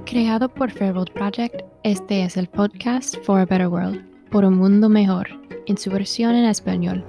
Creado por Fairworld Project, este es el podcast For a Better World, por un mundo mejor, en su versión en español.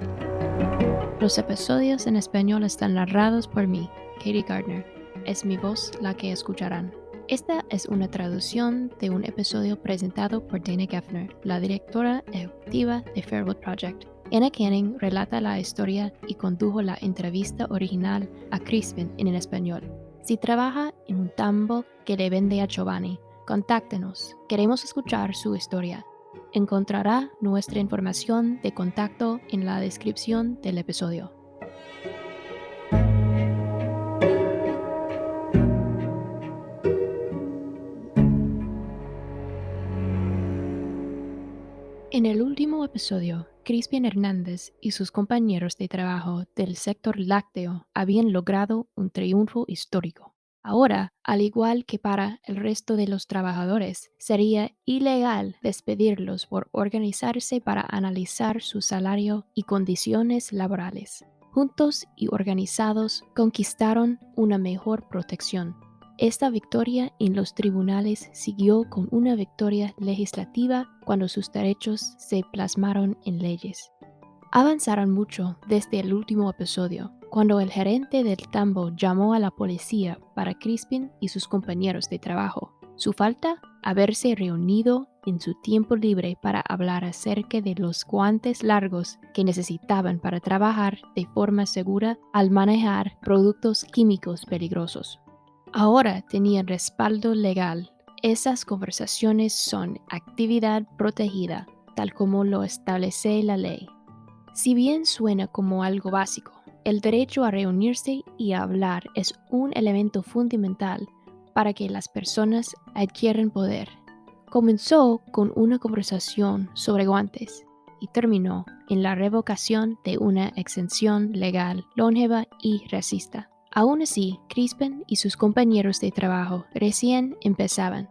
Los episodios en español están narrados por mí, Katie Gardner. Es mi voz la que escucharán. Esta es una traducción de un episodio presentado por Dana Geffner, la directora ejecutiva de Fairworld Project. Anna Canning relata la historia y condujo la entrevista original a Crispin en español. Si trabaja en un tambo que le vende a Giovanni, contáctenos. Queremos escuchar su historia. Encontrará nuestra información de contacto en la descripción del episodio. En el último episodio, Crispin Hernández y sus compañeros de trabajo del sector lácteo habían logrado un triunfo histórico. Ahora, al igual que para el resto de los trabajadores, sería ilegal despedirlos por organizarse para analizar su salario y condiciones laborales. Juntos y organizados, conquistaron una mejor protección. Esta victoria en los tribunales siguió con una victoria legislativa cuando sus derechos se plasmaron en leyes. Avanzaron mucho desde el último episodio, cuando el gerente del tambo llamó a la policía para Crispin y sus compañeros de trabajo. Su falta, haberse reunido en su tiempo libre para hablar acerca de los guantes largos que necesitaban para trabajar de forma segura al manejar productos químicos peligrosos. Ahora tenían respaldo legal. Esas conversaciones son actividad protegida, tal como lo establece la ley. Si bien suena como algo básico, el derecho a reunirse y a hablar es un elemento fundamental para que las personas adquieran poder. Comenzó con una conversación sobre guantes y terminó en la revocación de una exención legal longeva y racista. Aún así, Crispin y sus compañeros de trabajo recién empezaban.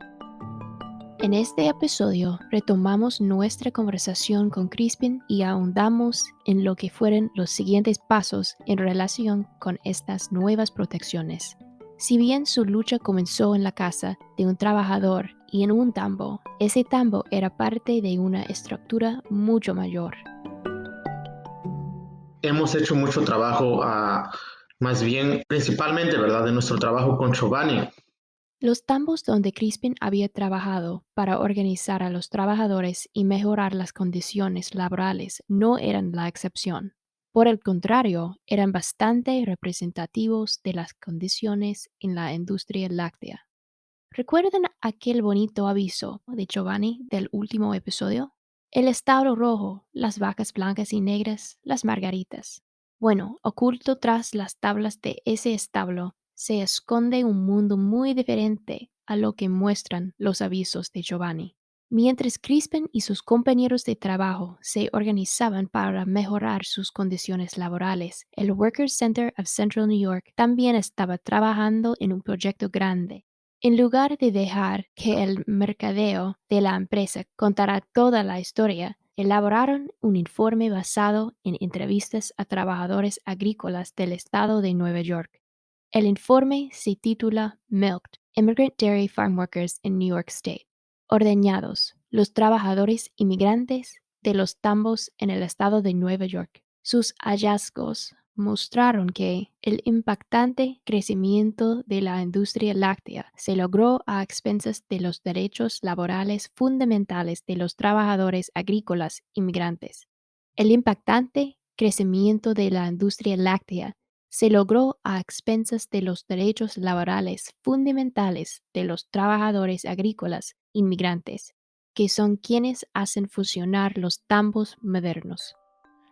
En este episodio retomamos nuestra conversación con Crispin y ahondamos en lo que fueron los siguientes pasos en relación con estas nuevas protecciones. Si bien su lucha comenzó en la casa de un trabajador y en un tambo, ese tambo era parte de una estructura mucho mayor. Hemos hecho mucho trabajo, más bien, principalmente, ¿verdad?, de nuestro trabajo con Giovanni. Los tambos donde Crispin había trabajado para organizar a los trabajadores y mejorar las condiciones laborales no eran la excepción. Por el contrario, eran bastante representativos de las condiciones en la industria láctea. ¿Recuerdan aquel bonito aviso de Giovanni del último episodio? El establo rojo, las vacas blancas y negras, las margaritas. Bueno, oculto tras las tablas de ese establo se esconde un mundo muy diferente a lo que muestran los avisos de Giovanni. Mientras Crispin y sus compañeros de trabajo se organizaban para mejorar sus condiciones laborales, el Workers Center of Central New York también estaba trabajando en un proyecto grande. En lugar de dejar que el mercadeo de la empresa contara toda la historia, elaboraron un informe basado en entrevistas a trabajadores agrícolas del estado de Nueva York. El informe se titula Milked: Immigrant Dairy Farm Workers in New York State. Ordeñados: los trabajadores inmigrantes de los tambos en el estado de Nueva York. Sus hallazgos mostraron que el impactante crecimiento de la industria láctea se logró a expensas de los derechos laborales fundamentales de los trabajadores agrícolas inmigrantes. El impactante crecimiento de la industria láctea se logró a expensas de los derechos laborales fundamentales de los trabajadores agrícolas inmigrantes, que son quienes hacen funcionar los tambos modernos.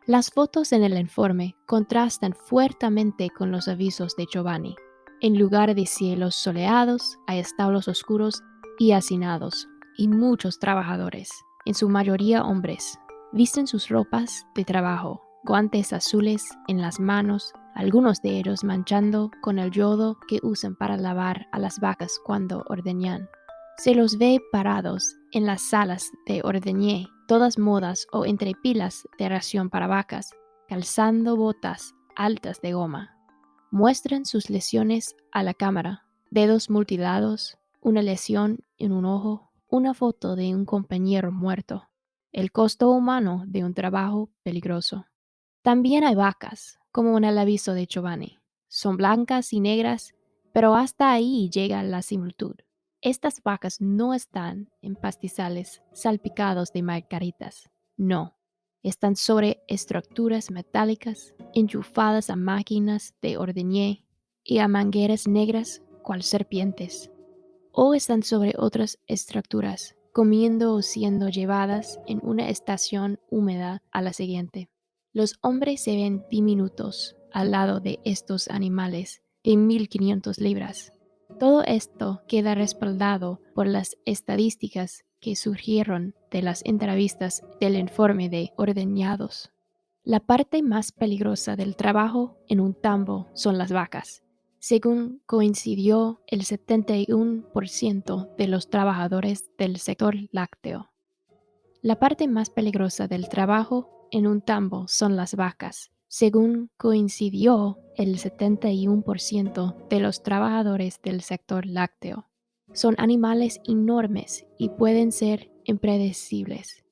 Las fotos en el informe contrastan fuertemente con los avisos de Giovanni. En lugar de cielos soleados, hay establos oscuros y hacinados, y muchos trabajadores, en su mayoría hombres, visten sus ropas de trabajo, guantes azules en las manos, algunos de ellos manchando con el yodo que usan para lavar a las vacas cuando ordeñan. Se los ve parados en las salas de ordeñé, todas mudas o entre pilas de ración para vacas, calzando botas altas de goma. Muestran sus lesiones a la cámara, dedos mutilados, una lesión en un ojo, una foto de un compañero muerto, el costo humano de un trabajo peligroso. También hay vacas, como en el aviso de Giovanni. Son blancas y negras, pero hasta ahí llega la similitud. Estas vacas no están en pastizales salpicados de margaritas. No, están sobre estructuras metálicas, enchufadas a máquinas de ordeñar y a mangueras negras cual serpientes. O están sobre otras estructuras, comiendo o siendo llevadas en una estación húmeda a la siguiente. Los hombres se ven diminutos al lado de estos animales de 1.500 libras. Todo esto queda respaldado por las estadísticas que surgieron de las entrevistas del informe de ordeñados. La parte más peligrosa del trabajo en un tambo son las vacas. Según coincidió el 71% de los trabajadores del sector lácteo. La parte más peligrosa del trabajo en un tambo son las vacas, según coincidió el 71% de los trabajadores del sector lácteo. Son animales enormes y pueden ser impredecibles.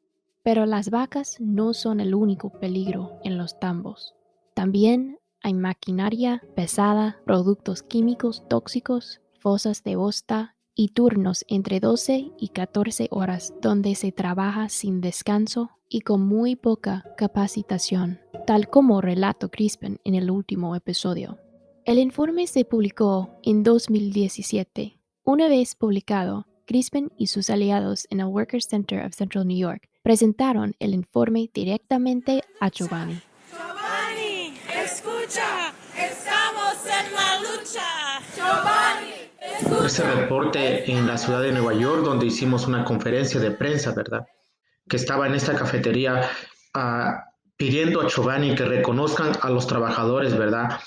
Pero las vacas no son el único peligro en los tambos. También hay maquinaria pesada, productos químicos tóxicos, fosas de bosta y turnos entre 12 y 14 horas donde se trabaja sin descanso y con muy poca capacitación, tal como relató Crispin en el último episodio. El informe se publicó en 2017. Una vez publicado, Crispin y sus aliados en el Workers Center of Central New York presentaron el informe directamente a Giovanni. Giovanni, escucha, estamos en la lucha. Giovanni, escucha. Ese reporte en la ciudad de Nueva York, donde hicimos una conferencia de prensa, ¿verdad? Que estaba en esta cafetería pidiendo a Giovanni que reconozcan a los trabajadores, ¿verdad?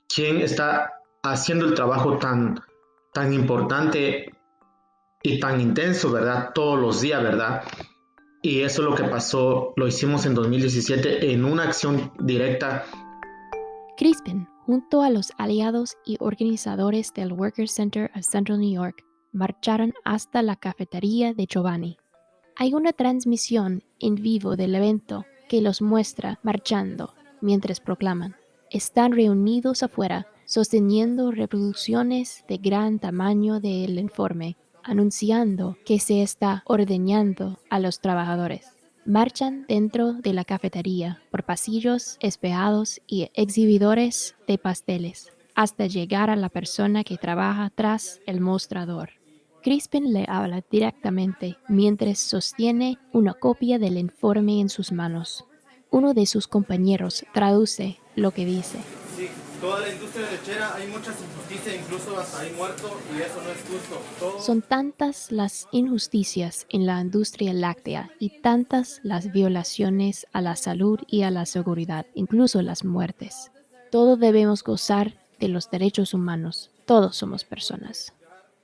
Quién está haciendo el trabajo tan importante y tan intenso, ¿verdad? Todos los días, ¿verdad? Y eso es lo que pasó, lo hicimos en 2017 en una acción directa. Crispin, junto a los aliados y organizadores del Workers Center of Central New York, marcharon hasta la cafetería de Giovanni. Hay una transmisión en vivo del evento que los muestra marchando mientras proclaman. Están reunidos afuera, sosteniendo reproducciones de gran tamaño del informe, anunciando que se está ordeñando a los trabajadores. Marchan dentro de la cafetería por pasillos espejados y exhibidores de pasteles, hasta llegar a la persona que trabaja tras el mostrador. Crispin le habla directamente mientras sostiene una copia del informe en sus manos. Uno de sus compañeros traduce lo que dice. Sí, toda la industria lechera hay muchas injusticias, incluso hasta hay muertos, y eso no es justo. Son tantas las injusticias en la industria láctea y tantas las violaciones a la salud y a la seguridad, incluso las muertes. Todos debemos gozar de los derechos humanos. Todos somos personas.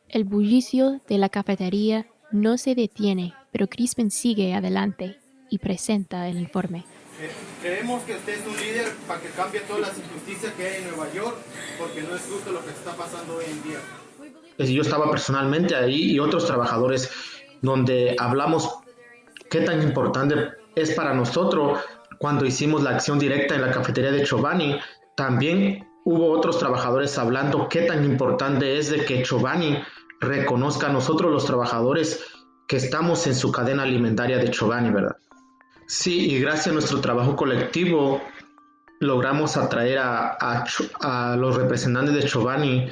El bullicio de la cafetería no se detiene, pero Crispin sigue adelante y presenta el informe. Creemos que usted es un líder para que cambie todas las injusticias que hay en Nueva York, porque no es justo lo que está pasando hoy en día. Yo estaba personalmente ahí y otros trabajadores donde hablamos qué tan importante es para nosotros cuando hicimos la acción directa en la cafetería de Giovanni. También hubo otros trabajadores hablando qué tan importante es de que Giovanni reconozca a nosotros los trabajadores que estamos en su cadena alimentaria de Giovanni, ¿verdad? Sí, y gracias a nuestro trabajo colectivo logramos atraer a los representantes de Giovanni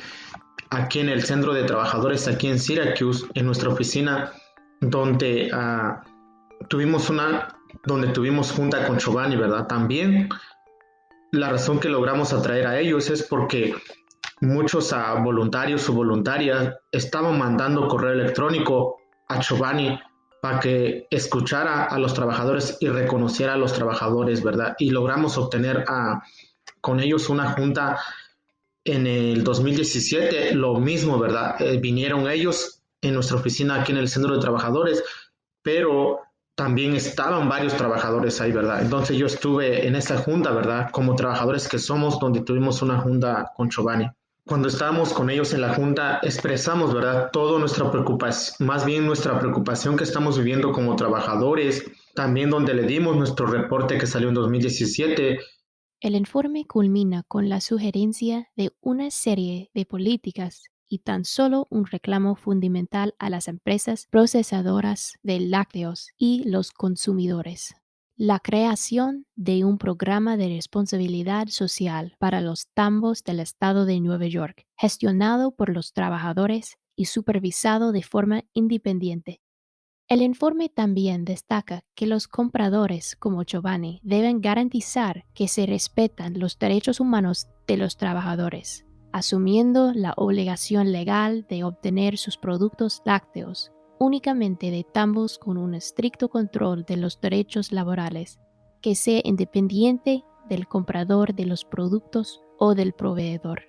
aquí en el centro de trabajadores, aquí en Syracuse, en nuestra oficina, donde tuvimos junta con Giovanni, ¿verdad? También la razón que logramos atraer a ellos es porque muchos voluntarios o voluntarias estaban mandando correo electrónico a Giovanni para que escuchara a los trabajadores y reconociera a los trabajadores, ¿verdad? Y logramos obtener con ellos una junta en el 2017, lo mismo, ¿verdad? Vinieron ellos en nuestra oficina aquí en el centro de trabajadores, pero también estaban varios trabajadores ahí, ¿verdad? Entonces yo estuve en esa junta, ¿verdad? Como trabajadores que somos, donde tuvimos una junta con Giovanni. Cuando estábamos con ellos en la junta, expresamos, ¿verdad? Toda nuestra preocupación, más bien nuestra preocupación que estamos viviendo como trabajadores, también donde le dimos nuestro reporte que salió en 2017. El informe culmina con la sugerencia de una serie de políticas y tan solo un reclamo fundamental a las empresas procesadoras de lácteos y los consumidores: la creación de un programa de responsabilidad social para los tambos del estado de Nueva York, gestionado por los trabajadores y supervisado de forma independiente. El informe también destaca que los compradores como Giovanni deben garantizar que se respetan los derechos humanos de los trabajadores, asumiendo la obligación legal de obtener sus productos lácteos únicamente de tambos con un estricto control de los derechos laborales, que sea independiente del comprador de los productos o del proveedor.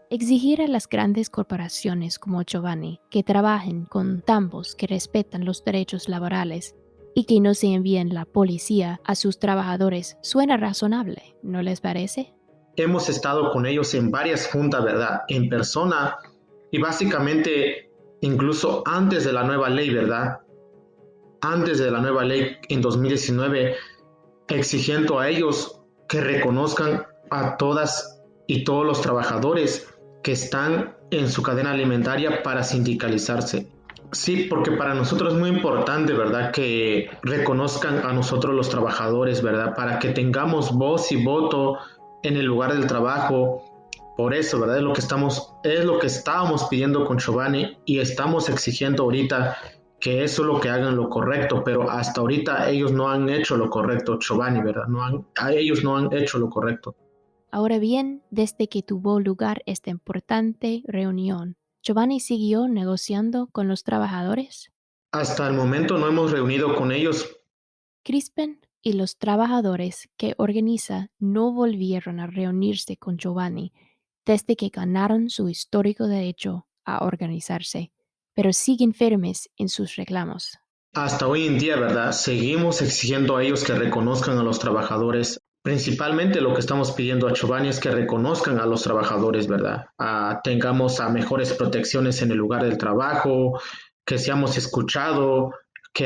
Exigir a las grandes corporaciones como Giovanni que trabajen con tambos que respetan los derechos laborales y que no se envíen la policía a sus trabajadores suena razonable, ¿no les parece? Hemos estado con ellos en varias juntas, ¿verdad? En persona y básicamente incluso antes de la nueva ley, ¿verdad? Antes de la nueva ley en 2019, exigiendo a ellos que reconozcan a todas y todos los trabajadores que están en su cadena alimentaria para sindicalizarse. Sí, porque para nosotros es muy importante, ¿verdad? Que reconozcan a nosotros los trabajadores, ¿verdad? Para que tengamos voz y voto en el lugar del trabajo. Por eso, ¿verdad? Es lo que estábamos pidiendo con Giovanni y estamos exigiendo ahorita que eso es lo que hagan lo correcto, pero hasta ahorita ellos no han hecho lo correcto, Giovanni, ¿verdad? Ellos no han hecho lo correcto. Ahora bien, desde que tuvo lugar esta importante reunión, ¿Giovanni siguió negociando con los trabajadores? Hasta el momento no hemos reunido con ellos. Crispin y los trabajadores que organiza no volvieron a reunirse con Giovanni desde que ganaron su histórico derecho a organizarse, pero siguen firmes en sus reclamos. Hasta hoy en día, ¿verdad? Seguimos exigiendo a ellos que reconozcan a los trabajadores. Principalmente lo que estamos pidiendo a Giovanni es que reconozcan a los trabajadores, ¿verdad? Tengamos a mejores protecciones en el lugar del trabajo, que seamos escuchados, que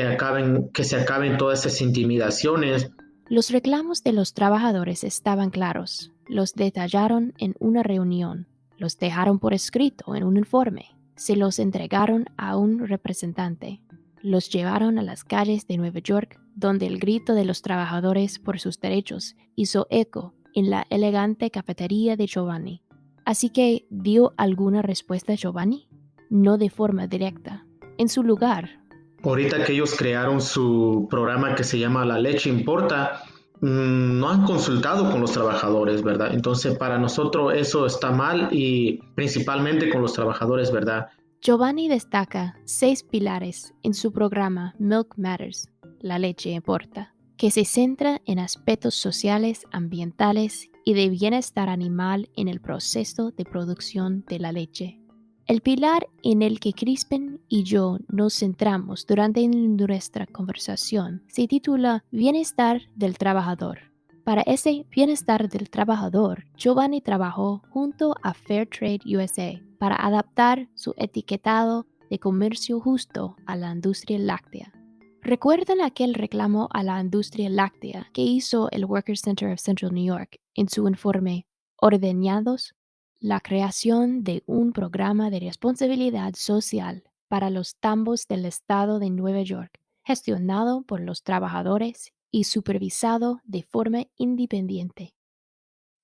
se acaben todas esas intimidaciones. Los reclamos de los trabajadores estaban claros, los detallaron en una reunión, los dejaron por escrito en un informe, se los entregaron a un representante, los llevaron a las calles de Nueva York, donde el grito de los trabajadores por sus derechos hizo eco en la elegante cafetería de Giovanni. Así que, ¿dio alguna respuesta Giovanni? No de forma directa. En su lugar, Ahorita que ellos crearon su programa que se llama La Leche Importa, no han consultado con los trabajadores, ¿verdad? Entonces, para nosotros eso está mal y principalmente con los trabajadores, ¿verdad? Giovanni destaca 6 pilares en su programa Milk Matters, La leche importa, que se centra en aspectos sociales, ambientales y de bienestar animal en el proceso de producción de la leche. El pilar en el que Crispin y yo nos centramos durante nuestra conversación se titula Bienestar del Trabajador. Para ese bienestar del trabajador, Giovanni trabajó junto a Fairtrade USA para adaptar su etiquetado de comercio justo a la industria láctea. ¿Recuerdan aquel reclamo a la industria láctea que hizo el Workers Center of Central New York en su informe Ordeñados? La creación de un programa de responsabilidad social para los tambos del estado de Nueva York, gestionado por los trabajadores y supervisado de forma independiente.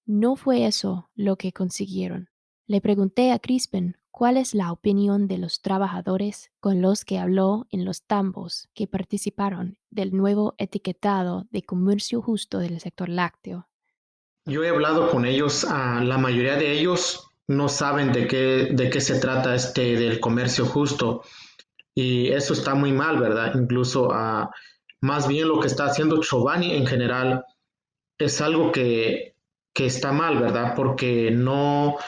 No fue eso lo que consiguieron. Le pregunté a Crispin cuál es la opinión de los trabajadores con los que habló en los tambos que participaron del nuevo etiquetado de comercio justo del sector lácteo. Yo he hablado con ellos, la mayoría de ellos no saben de qué se trata del comercio justo y eso está muy mal, ¿verdad? Incluso más bien lo que está haciendo Giovanni en general es algo que está mal, ¿verdad? Porque no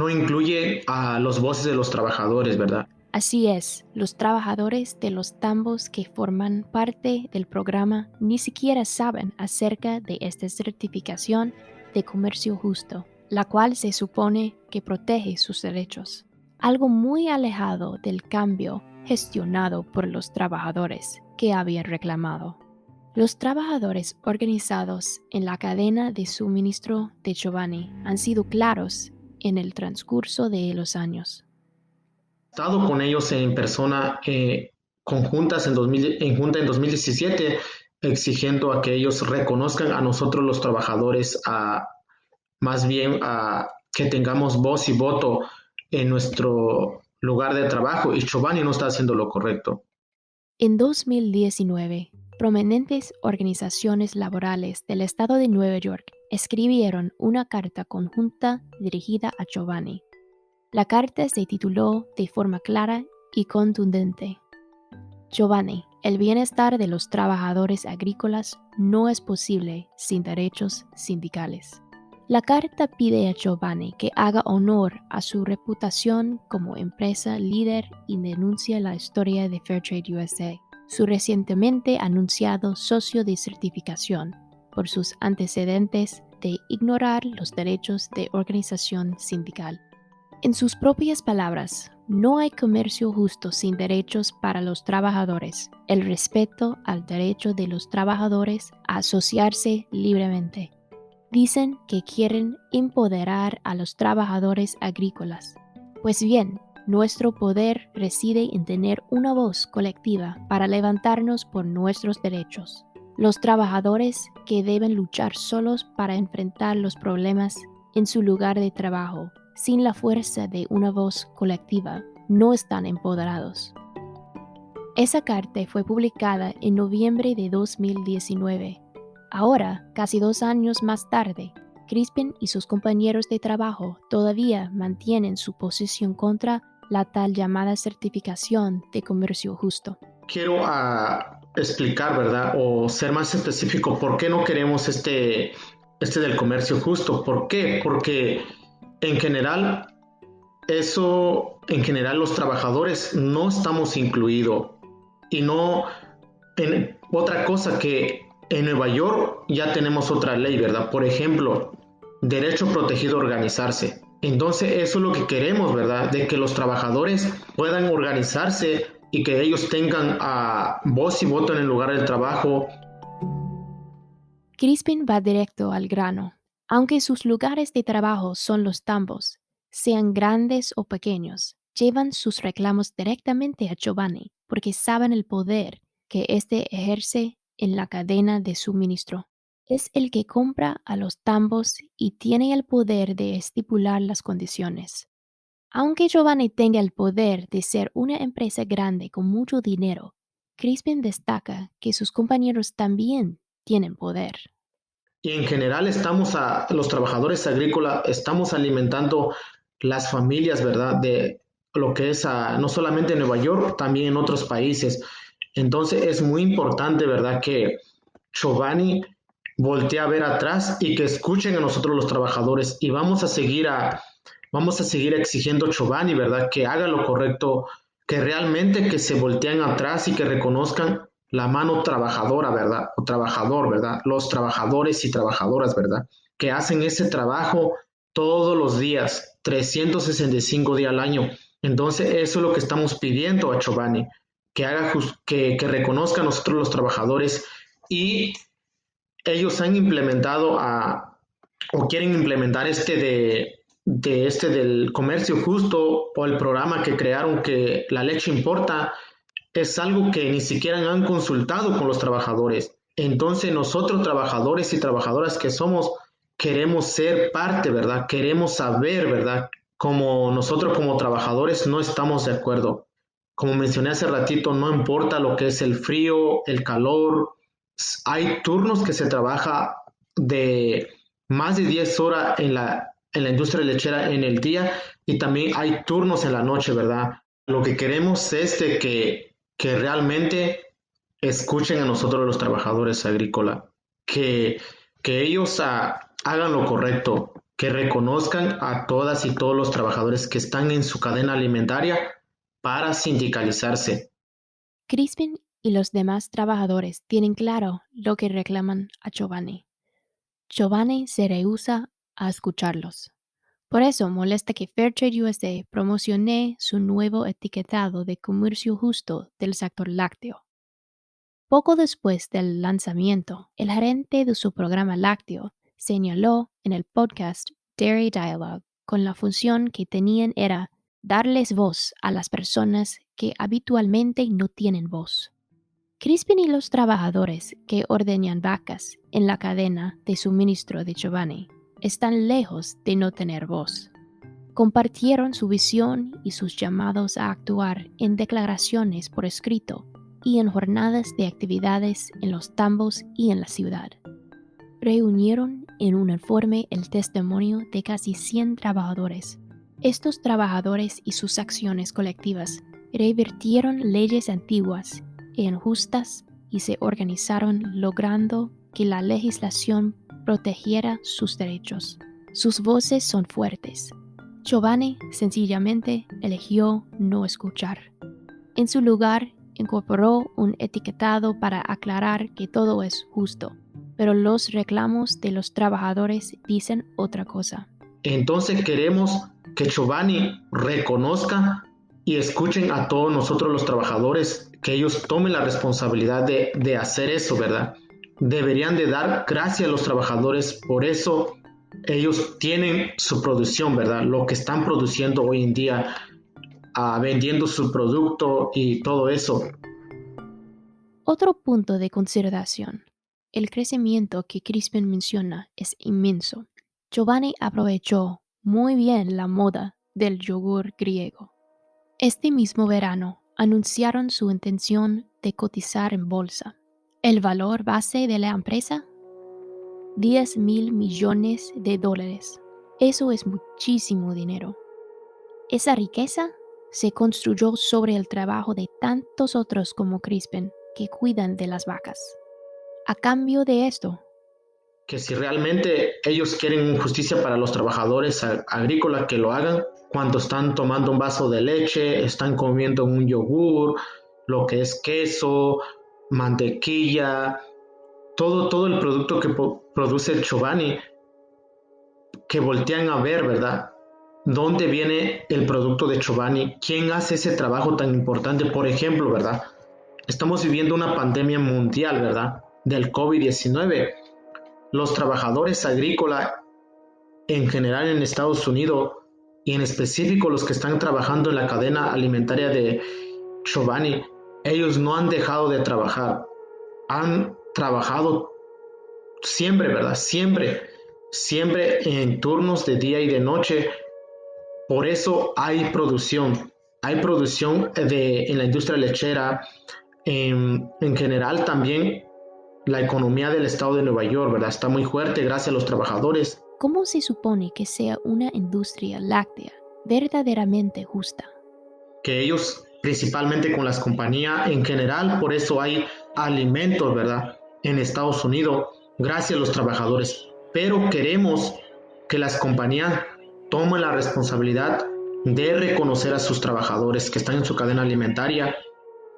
incluye a los voces de los trabajadores, ¿verdad? Así es, los trabajadores de los tambos que forman parte del programa ni siquiera saben acerca de esta certificación de comercio justo. la cual se supone que protege sus derechos, algo muy alejado del cambio gestionado por los trabajadores que habían reclamado. Los trabajadores organizados en la cadena de suministro de Chobani han sido claros en el transcurso de los años. He estado con ellos en persona, conjuntas en junta en 2017, exigiendo a que ellos reconozcan a nosotros los trabajadores, más bien a que tengamos voz y voto en nuestro lugar de trabajo, y Chobani no está haciendo lo correcto. En 2019, prominentes organizaciones laborales del estado de Nueva York escribieron una carta conjunta dirigida a Chobani. La carta se tituló de forma clara y contundente: Chobani, el bienestar de los trabajadores agrícolas no es posible sin derechos sindicales. La carta pide a Chobani que haga honor a su reputación como empresa líder y denuncia la historia de Fairtrade USA, su recientemente anunciado socio de certificación, por sus antecedentes de ignorar los derechos de organización sindical. En sus propias palabras, no hay comercio justo sin derechos para los trabajadores, el respeto al derecho de los trabajadores a asociarse libremente. Dicen que quieren empoderar a los trabajadores agrícolas. Pues bien, nuestro poder reside en tener una voz colectiva para levantarnos por nuestros derechos. Los trabajadores que deben luchar solos para enfrentar los problemas en su lugar de trabajo, sin la fuerza de una voz colectiva, no están empoderados. Esa carta fue publicada en noviembre de 2019. Ahora, casi 2 años más tarde, Crispin y sus compañeros de trabajo todavía mantienen su posición contra la tal llamada certificación de comercio justo. Quiero explicar, ¿verdad? O ser más específico, ¿por qué no queremos este del comercio justo? ¿Por qué? Porque en general, los trabajadores no estamos incluidos. Y no, en otra cosa que en Nueva York ya tenemos otra ley, ¿verdad? Por ejemplo, derecho protegido a organizarse. Entonces eso es lo que queremos, ¿verdad? De que los trabajadores puedan organizarse y que ellos tengan voz y voto en el lugar del trabajo. Crispin va directo al grano. Aunque sus lugares de trabajo son los tambos, sean grandes o pequeños, llevan sus reclamos directamente a Chobani porque saben el poder que éste ejerce en la cadena de suministro. Es el que compra a los tambos y tiene el poder de estipular las condiciones. Aunque Chobani tenga el poder de ser una empresa grande con mucho dinero, Crispin destaca que sus compañeros también tienen poder. Y en general los trabajadores agrícolas, estamos alimentando las familias, ¿verdad? De lo que es no solamente en Nueva York, también en otros países. Entonces es muy importante, ¿verdad? Que Chobani voltee a ver atrás y que escuchen a nosotros los trabajadores, y vamos a seguir exigiendo a Chobani, ¿verdad? Que haga lo correcto, que realmente que se volteen atrás y que reconozcan la mano trabajadora, ¿verdad? O trabajador, ¿verdad? Los trabajadores y trabajadoras, ¿verdad? Que hacen ese trabajo todos los días, 365 días al año. Entonces, eso es lo que estamos pidiendo a Chobani, que reconozca a nosotros los trabajadores, y ellos han implementado o quieren implementar del comercio justo, o el programa que crearon, que la leche importa. Es algo que ni siquiera han consultado con los trabajadores. Entonces nosotros, trabajadores y trabajadoras que somos, queremos ser parte, ¿verdad? Queremos saber, ¿verdad? Como nosotros como trabajadores no estamos de acuerdo. Como mencioné hace ratito, no importa lo que es el frío, el calor. Hay turnos que se trabaja de más de 10 horas en la industria lechera en el día, y también hay turnos en la noche, ¿verdad? Lo que queremos es de que realmente escuchen a nosotros los trabajadores agrícolas, que ellos hagan lo correcto, que reconozcan a todas y todos los trabajadores que están en su cadena alimentaria para sindicalizarse. Crispin y los demás trabajadores tienen claro lo que reclaman a Chobani. Chobani se rehúsa a escucharlos. Por eso molesta que Fairtrade USA promocione su nuevo etiquetado de comercio justo del sector lácteo. Poco después del lanzamiento, el gerente de su programa lácteo señaló en el podcast Dairy Dialogue con la función que tenían era darles voz a las personas que habitualmente no tienen voz. Crispin y los trabajadores que ordeñan vacas en la cadena de suministro de Chobani están lejos de no tener voz. Compartieron su visión y sus llamados a actuar en declaraciones por escrito y en jornadas de actividades en los tambos y en la ciudad. Reunieron en un informe el testimonio de casi 100 trabajadores. Estos trabajadores y sus acciones colectivas revirtieron leyes antiguas e injustas y se organizaron logrando que la legislación protegiera sus derechos. Sus voces son fuertes. Chobani sencillamente eligió no escuchar. En su lugar, incorporó un etiquetado para aclarar que todo es justo, pero los reclamos de los trabajadores dicen otra cosa. Entonces queremos que Chobani reconozca y escuchen a todos nosotros los trabajadores, que ellos tomen la responsabilidad de hacer eso, ¿verdad? Deberían de dar gracias a los trabajadores, por eso ellos tienen su producción, ¿verdad? Lo que están produciendo hoy en día, vendiendo su producto y todo eso. Otro punto de consideración. El crecimiento que Crispin menciona es inmenso. Chobani aprovechó muy bien la moda del yogur griego. Este mismo verano anunciaron su intención de cotizar en bolsa. El valor base de la empresa, $10,000 millones. Eso es muchísimo dinero. Esa riqueza se construyó sobre el trabajo de tantos otros como Crispin que cuidan de las vacas. A cambio de esto, Que si realmente ellos quieren justicia para los trabajadores agrícolas, que lo hagan cuando están tomando un vaso de leche, están comiendo un yogur, lo que es queso, mantequilla, todo el producto que produce el Chobani, que voltean a ver, ¿verdad? ¿Dónde viene el producto de Chobani? ¿Quién hace ese trabajo tan importante? Por ejemplo, ¿verdad? Estamos viviendo una pandemia mundial, ¿verdad? Del COVID-19. Los trabajadores agrícolas en general en Estados Unidos y en específico los que están trabajando en la cadena alimentaria de Chobani, ellos no han dejado de trabajar. Han trabajado siempre, ¿verdad? Siempre en turnos de día y de noche. Por eso hay producción. Hay producción en la industria lechera. En general también la economía del estado de Nueva York, ¿verdad? Está muy fuerte gracias a los trabajadores. ¿cómo se supone que sea una industria láctea verdaderamente justa? Que ellos, principalmente con las compañías en general, por eso hay alimentos, ¿verdad? En Estados Unidos, gracias a los trabajadores. Pero queremos que las compañías tomen la responsabilidad de reconocer a sus trabajadores que están en su cadena alimentaria,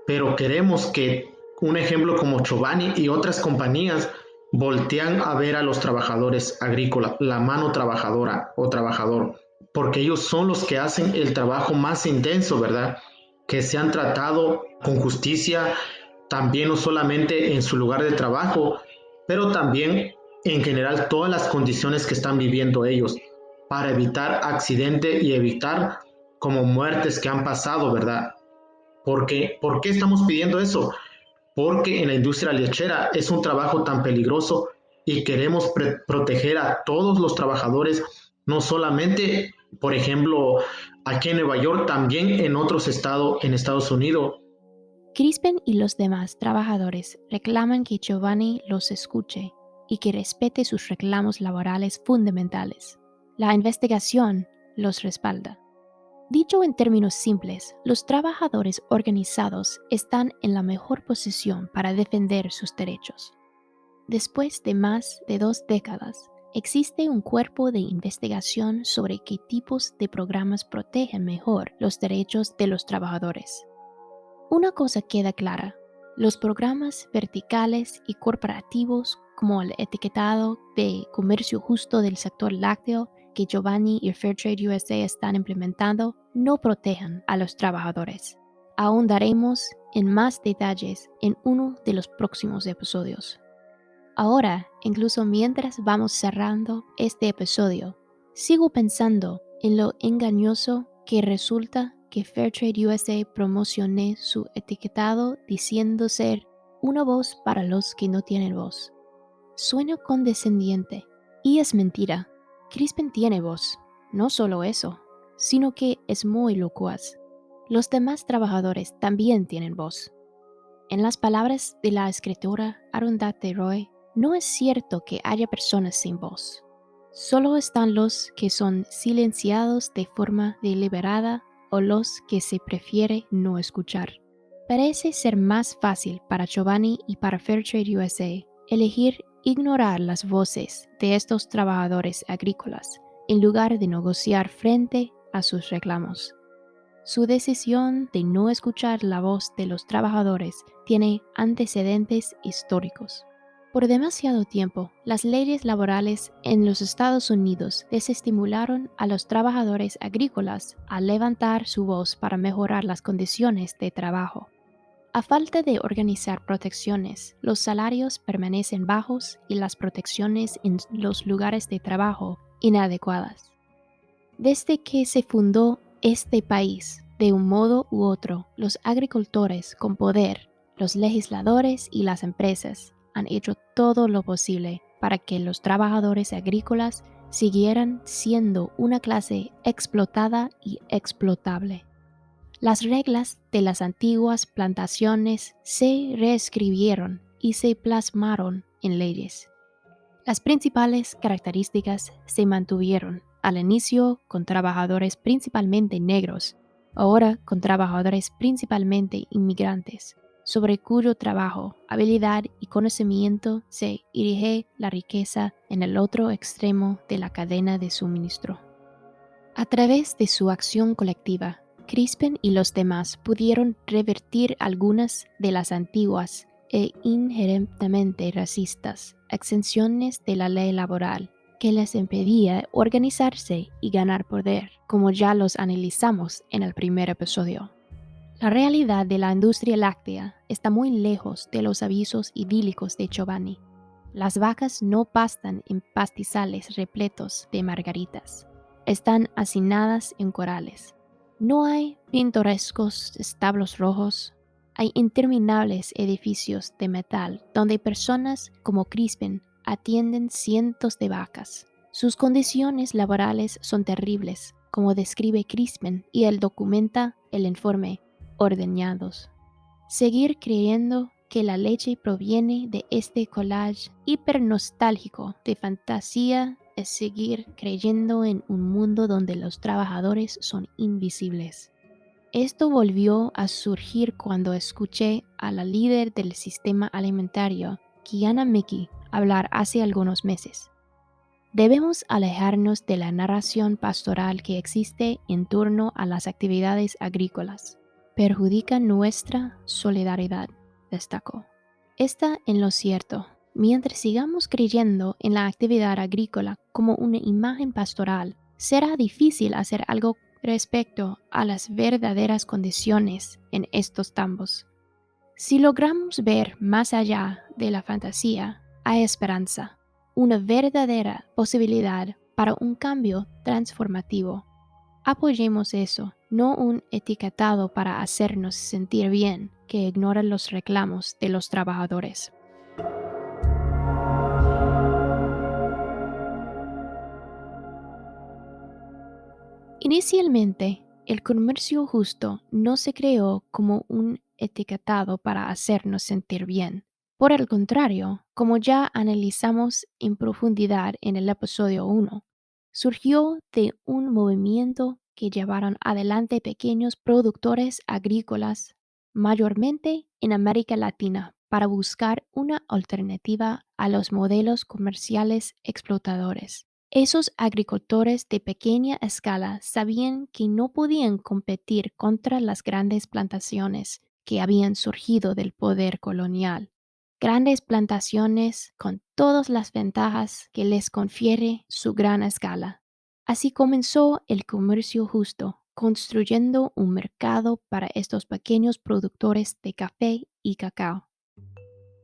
pero queremos que un ejemplo como Chobani y otras compañías voltean a ver a los trabajadores agrícolas, la mano trabajadora o trabajador, porque ellos son los que hacen el trabajo más intenso, ¿verdad? Que se han tratado con justicia, también no solamente en su lugar de trabajo, pero también en general todas las condiciones que están viviendo ellos para evitar accidentes y evitar como muertes que han pasado, ¿verdad? ¿Por qué estamos pidiendo eso? Porque en la industria lechera es un trabajo tan peligroso y queremos proteger a todos los trabajadores, no solamente, por ejemplo, aquí en Nueva York, también en otros estados en Estados Unidos. Crispin y los demás trabajadores reclaman que Chobani los escuche y que respete sus reclamos laborales fundamentales. La investigación los respalda. Dicho en términos simples, los trabajadores organizados están en la mejor posición para defender sus derechos. Después de más de 2 décadas, existe un cuerpo de investigación sobre qué tipos de programas protegen mejor los derechos de los trabajadores. Una cosa queda clara, los programas verticales y corporativos como el etiquetado de comercio justo del sector lácteo que Giovanni y Fairtrade USA están implementando no protegen a los trabajadores. Ahondaremos en más detalles en uno de los próximos episodios. Ahora, incluso mientras vamos cerrando este episodio, sigo pensando en lo engañoso que resulta que Fairtrade USA promocione su etiquetado diciendo ser una voz para los que no tienen voz. Suena condescendiente, y es mentira. Crispin tiene voz, no solo eso, sino que es muy locuaz. Los demás trabajadores también tienen voz. En las palabras de la escritora Arundhati Roy, no es cierto que haya personas sin voz. Solo están los que son silenciados de forma deliberada o los que se prefiere no escuchar. Parece ser más fácil para Giovanni y para Fairtrade USA elegir ignorar las voces de estos trabajadores agrícolas en lugar de negociar frente a sus reclamos. Su decisión de no escuchar la voz de los trabajadores tiene antecedentes históricos. Por demasiado tiempo, las leyes laborales en los Estados Unidos desestimularon a los trabajadores agrícolas a levantar su voz para mejorar las condiciones de trabajo. A falta de organizar protecciones, los salarios permanecen bajos y las protecciones en los lugares de trabajo inadecuadas. Desde que se fundó este país, de un modo u otro, los agricultores con poder, los legisladores y las empresas han hecho todo lo posible para que los trabajadores agrícolas siguieran siendo una clase explotada y explotable. Las reglas de las antiguas plantaciones se reescribieron y se plasmaron en leyes. Las principales características se mantuvieron, al inicio con trabajadores principalmente negros, ahora con trabajadores principalmente inmigrantes, sobre cuyo trabajo, habilidad y conocimiento se dirige la riqueza en el otro extremo de la cadena de suministro. A través de su acción colectiva, Crispin y los demás pudieron revertir algunas de las antiguas e inherentemente racistas exenciones de la ley laboral que les impedía organizarse y ganar poder, como ya los analizamos en el primer episodio. La realidad de la industria láctea está muy lejos de los avisos idílicos de Giovanni. Las vacas no pastan en pastizales repletos de margaritas. Están hacinadas en corrales. No hay pintorescos establos rojos. Hay interminables edificios de metal donde personas como Crispin atienden cientos de vacas. Sus condiciones laborales son terribles, como describe Crispin y él documenta el informe Ordeñados. Seguir creyendo que la leche proviene de este collage hipernostálgico de fantasía es seguir creyendo en un mundo donde los trabajadores son invisibles. Esto volvió a surgir cuando escuché a la líder del sistema alimentario, Kiana Mickey, hablar hace algunos meses. Debemos alejarnos de la narración pastoral que existe en torno a las actividades agrícolas. Perjudica nuestra solidaridad, destacó. Está en lo cierto. Mientras sigamos creyendo en la actividad agrícola como una imagen pastoral, será difícil hacer algo respecto a las verdaderas condiciones en estos tambos. Si logramos ver más allá de la fantasía, hay esperanza, una verdadera posibilidad para un cambio transformativo. Apoyemos eso, no un etiquetado para hacernos sentir bien que ignora los reclamos de los trabajadores. Inicialmente, el comercio justo no se creó como un etiquetado para hacernos sentir bien. Por el contrario, como ya analizamos en profundidad en el episodio 1, surgió de un movimiento que llevaron adelante pequeños productores agrícolas, mayormente en América Latina, para buscar una alternativa a los modelos comerciales explotadores. Esos agricultores de pequeña escala sabían que no podían competir contra las grandes plantaciones que habían surgido del poder colonial. Grandes plantaciones con todas las ventajas que les confiere su gran escala. Así comenzó el comercio justo, construyendo un mercado para estos pequeños productores de café y cacao.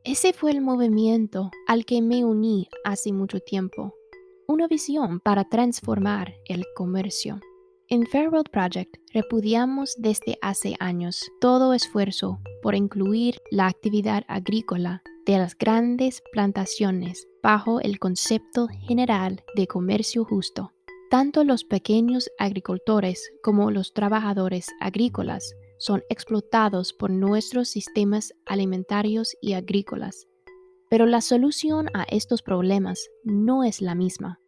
Ese fue el movimiento al que me uní hace mucho tiempo, una visión para transformar el comercio. En Fair World Project repudiamos desde hace años todo esfuerzo por incluir la actividad agrícola de las grandes plantaciones bajo el concepto general de comercio justo. Tanto los pequeños agricultores como los trabajadores agrícolas son explotados por nuestros sistemas alimentarios y agrícolas. Pero la solución a estos problemas no es la misma.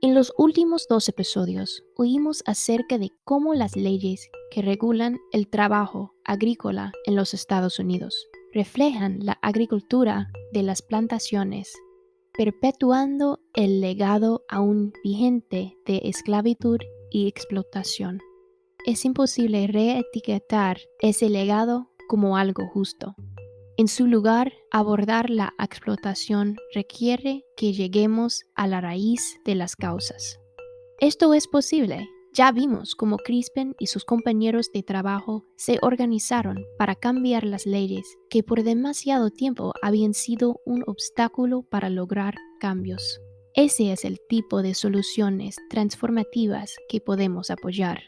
En los últimos 2 episodios oímos acerca de cómo las leyes que regulan el trabajo agrícola en los Estados Unidos reflejan la agricultura de las plantaciones, perpetuando el legado aún vigente de esclavitud y explotación. Es imposible reetiquetar ese legado como algo justo. En su lugar, abordar la explotación requiere que lleguemos a la raíz de las causas. Esto es posible. Ya vimos cómo Crispin y sus compañeros de trabajo se organizaron para cambiar las leyes que por demasiado tiempo habían sido un obstáculo para lograr cambios. Ese es el tipo de soluciones transformativas que podemos apoyar.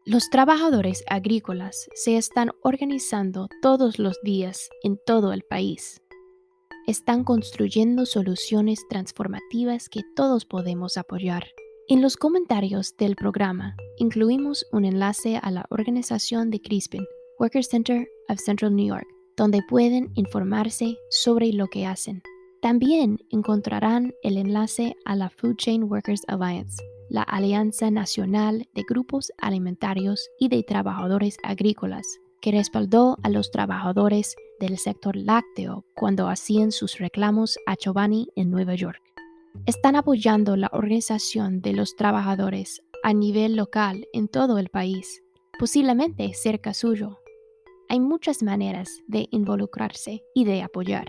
Los trabajadores agrícolas se están organizando todos los días en todo el país. Están construyendo soluciones transformativas que todos podemos apoyar. En los comentarios del programa incluimos un enlace a la organización de Crispin, Workers Center of Central New York, donde pueden informarse sobre lo que hacen. También encontrarán el enlace a la Food Chain Workers Alliance, la Alianza Nacional de Grupos Alimentarios y de Trabajadores Agrícolas, que respaldó a los trabajadores del sector lácteo cuando hacían sus reclamos a Chobani en Nueva York. Están apoyando la organización de los trabajadores a nivel local en todo el país, posiblemente cerca suyo. Hay muchas maneras de involucrarse y de apoyar.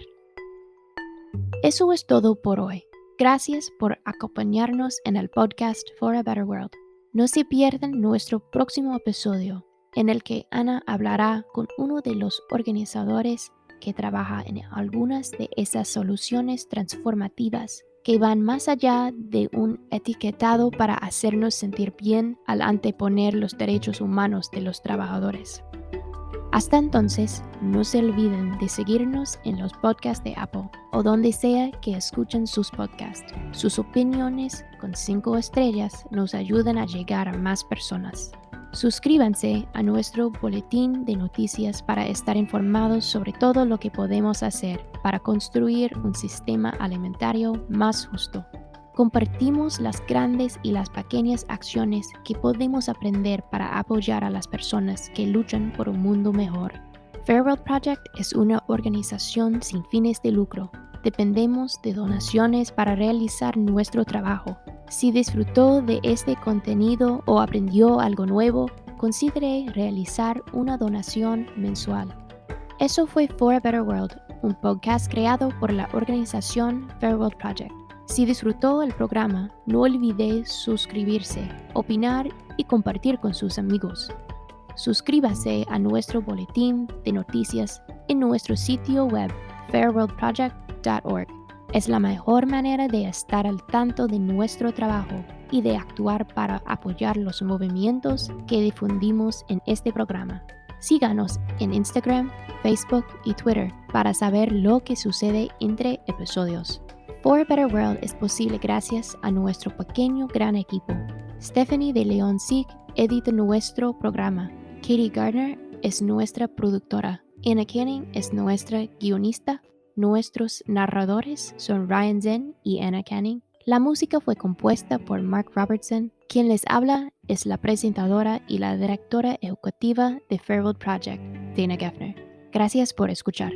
Eso es todo por hoy. Gracias por acompañarnos en el podcast For a Better World. No se pierdan nuestro próximo episodio, en el que Ana hablará con uno de los organizadores que trabaja en algunas de esas soluciones transformativas que van más allá de un etiquetado para hacernos sentir bien al anteponer los derechos humanos de los trabajadores. Hasta entonces, no se olviden de seguirnos en los podcasts de Apple o donde sea que escuchen sus podcasts. Sus opiniones con 5 estrellas nos ayudan a llegar a más personas. Suscríbanse a nuestro boletín de noticias para estar informados sobre todo lo que podemos hacer para construir un sistema alimentario más justo. Compartimos las grandes y las pequeñas acciones que podemos aprender para apoyar a las personas que luchan por un mundo mejor. Fair World Project es una organización sin fines de lucro. Dependemos de donaciones para realizar nuestro trabajo. Si disfrutó de este contenido o aprendió algo nuevo, considere realizar una donación mensual. Eso fue For a Better World, un podcast creado por la organización Fair World Project. Si disfrutó el programa, no olvide suscribirse, opinar y compartir con sus amigos. Suscríbase a nuestro boletín de noticias en nuestro sitio web fairworldproject.org. Es la mejor manera de estar al tanto de nuestro trabajo y de actuar para apoyar los movimientos que difundimos en este programa. Síganos en Instagram, Facebook y Twitter para saber lo que sucede entre episodios. For a Better World es posible gracias a nuestro pequeño gran equipo. Stephanie de León Sieg edita nuestro programa. Katie Gardner es nuestra productora. Anna Canning es nuestra guionista. Nuestros narradores son Ryan Zen y Anna Canning. La música fue compuesta por Mark Robertson. Quien les habla es la presentadora y la directora ejecutiva de Fair World Project, Dana Geffner. Gracias por escuchar.